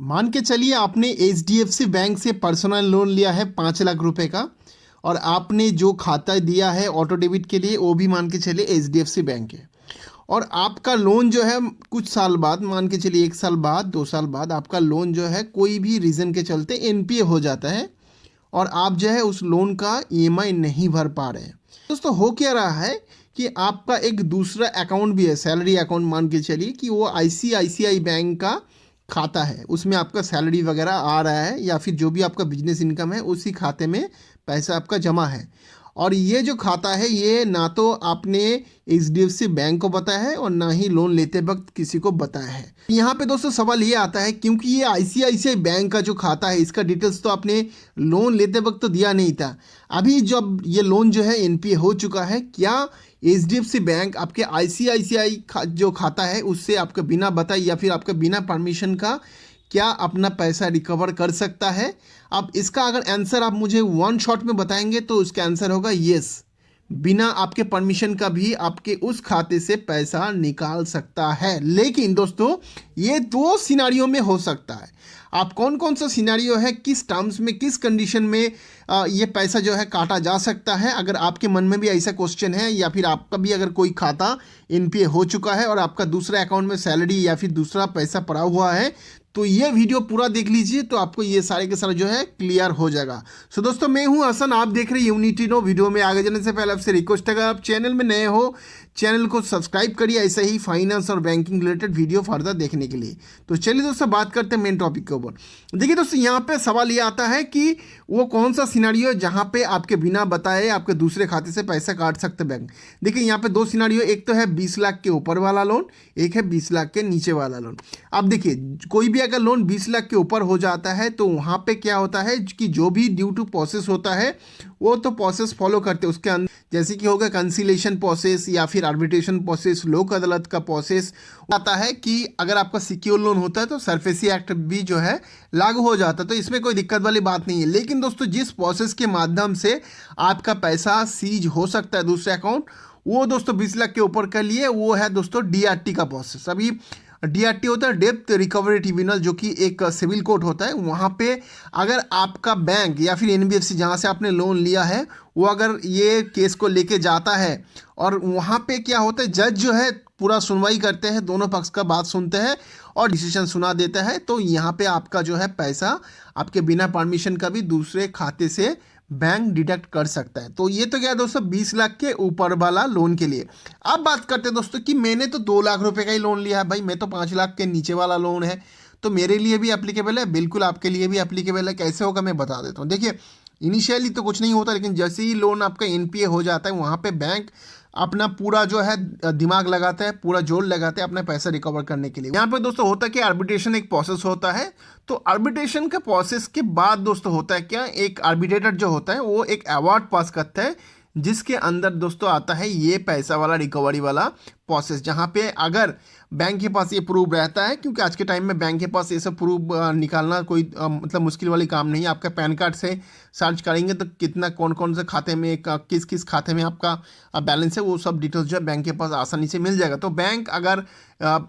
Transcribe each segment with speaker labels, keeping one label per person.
Speaker 1: मान के चलिए आपने एचडीएफसी बैंक से पर्सनल लोन लिया है 5 लाख रुपए का, और आपने जो खाता दिया है ऑटो डेबिट के लिए वो भी मान के चलिए एचडीएफसी बैंक है। और आपका लोन जो है कुछ साल बाद, मान के चलिए 1 साल बाद 2 साल बाद, आपका लोन जो है कोई भी रीज़न के चलते एनपीए हो जाता है और आप जो है उस लोन का ईएमआई नहीं भर पा रहे हैं। दोस्तों हो क्या रहा है कि आपका एक दूसरा अकाउंट भी है, सैलरी अकाउंट मान के चलिए कि वो आईसीआईसीआई बैंक का खाता है, उसमें आपका सैलरी वगैरह आ रहा है या फिर जो भी आपका बिजनेस इनकम है उसी खाते में पैसा आपका जमा है। और ये जो खाता है ये ना तो आपने एचडीएफसी बैंक को बताया है और ना ही लोन लेते वक्त किसी को बताया है। यहाँ पे दोस्तों सवाल ये आता है, क्योंकि ये आईसीआईसीआई बैंक का जो खाता है इसका डिटेल्स तो आपने लोन लेते वक्त तो दिया नहीं था। अभी जब ये लोन जो है एनपीए हो चुका है, क्या एचडीएफसी बैंक आपके आईसीआईसीआई जो खाता है उससे आपके बिना बताए या फिर आपके बिना परमिशन का क्या अपना पैसा रिकवर कर सकता है? अब इसका अगर आंसर आप मुझे वन शॉट में बताएंगे तो उसका आंसर होगा यस। बिना आपके परमिशन का भी आपके उस खाते से पैसा निकाल सकता है। लेकिन दोस्तों ये दो सिनारियो में हो सकता है। आप कौन कौन सा सिनारियो है, किस टर्म्स में, किस कंडीशन में ये पैसा जो है काटा जा सकता है? अगर आपके मन में भी ऐसा क्वेश्चन है या फिर आपका भी अगर कोई खाता एनपीए हो चुका है और आपका दूसरा अकाउंट में सैलरी या फिर दूसरा पैसा पड़ा हुआ है, तो ये वीडियो पूरा देख लीजिए तो आपको ये सारे के सारे जो है क्लियर हो जाएगा। सो दोस्तों मैं हूं हसन, आप देख रहे हैं यूनिटी नो। वीडियो में आगे जाने से पहले आपसे रिक्वेस्ट है, अगर आप चैनल में नए हो चैनल को सब्सक्राइब करिए ऐसे ही फाइनेंस और बैंकिंग रिलेटेड वीडियो फर्दर देखने के लिए। तो चलिए दोस्तों बात करते हैं मेन टॉपिक के ऊपर। देखिए दोस्तों यहाँ पे सवाल ये आता है कि वो कौन सा सिनारियो है जहाँ पे आपके बिना बताए आपके दूसरे खाते से पैसा काट सकते बैंक। देखिए यहाँ पे दो सिनारियो, एक तो है 20 लाख के ऊपर वाला लोन, एक है 20 लाख के नीचे वाला लोन। अब देखिए कोई भी अगर लोन 20 लाख के ऊपर हो जाता है तो वहाँ पे क्या होता है कि जो भी ड्यू टू प्रोसेस होता है वो तो प्रोसेस फॉलो करते हैं उसके अंदर, जैसे कि होगा कंसीलेशन प्रोसेस या फिर आर्बिट्रेशन प्रोसेस, लोक अदालत का प्रोसेस आता है कि अगर आपका सिक्योर लोन होता है तो सरफेसी एक्ट भी जो है लागू हो जाता है, तो इसमें कोई दिक्कत वाली बात नहीं है। लेकिन दोस्तों जिस प्रोसेस के माध्यम से आपका पैसा सीज हो सकता है दूसरे अकाउंट, वो दोस्तों 20 लाख के ऊपर के लिए वो है दोस्तों डीआरटी का प्रोसेस। अभी डीआरटी होता है डेप्थ रिकवरी ट्रिब्यूनल, जो कि एक सिविल कोर्ट होता है। वहाँ पे अगर आपका बैंक या फिर एनबीएफसी जहाँ से आपने लोन लिया है वो अगर ये केस को लेके जाता है और वहाँ पे क्या होता है, जज जो है पूरा सुनवाई करते हैं, दोनों पक्ष का बात सुनते हैं और डिसीजन सुना देता है, तो यहाँ पे आपका जो है पैसा आपके बिना परमिशन का भी दूसरे खाते से बैंक डिडक्ट कर सकता है। तो ये तो क्या दोस्तों 20 लाख के ऊपर वाला लोन के लिए। अब बात करते हैं दोस्तों कि मैंने तो 2 लाख रुपए का ही लोन लिया है भाई, मैं तो 5 लाख के नीचे वाला लोन है, तो मेरे लिए भी एप्लीकेबल है, बिल्कुल आपके लिए भी एप्लीकेबल है। कैसे होगा मैं बता देता हूँ। देखिए इनिशियली तो कुछ नहीं होता, लेकिन जैसे ही लोन आपका एनपीए हो जाता है वहाँ पे बैंक अपना पूरा जो है दिमाग लगाता है, पूरा जोर लगाता है अपना पैसा रिकवर करने के लिए। यहाँ पे दोस्तों होता है कि आर्बिट्रेशन एक प्रोसेस होता है, तो आर्बिट्रेशन का प्रोसेस के बाद दोस्तों होता है क्या, एक आर्बिट्रेटर जो होता है वो एक अवार्ड पास करता है जिसके अंदर दोस्तों आता है ये पैसा वाला रिकवरी वाला प्रोसेस, जहाँ पे अगर बैंक के पास ये प्रूफ रहता है, क्योंकि आज के टाइम में बैंक के पास ये सब प्रूफ निकालना कोई मतलब मुश्किल वाली काम नहीं है। आपका पैन कार्ड से सर्च करेंगे तो कितना कौन कौन से खाते में किस किस खाते में आपका बैलेंस है वो सब डिटेल्स जो है बैंक के पास आसानी से मिल जाएगा। तो बैंक अगर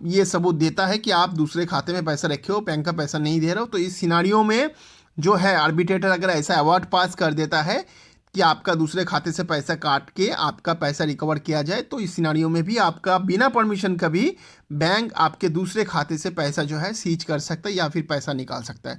Speaker 1: ये सबूत देता है कि आप दूसरे खाते में पैसा रखे हो, बैंक का पैसा नहीं दे रहे हो, तो इस सिनारियो में जो है आर्बिट्रेटर अगर ऐसा अवार्ड पास कर देता है कि आपका दूसरे खाते से पैसा काट के आपका पैसा रिकवर किया जाए, तो इस सिनारियो में भी आपका बिना परमिशन का भी बैंक आपके दूसरे खाते से पैसा जो है सीज कर सकता है या फिर पैसा निकाल सकता है।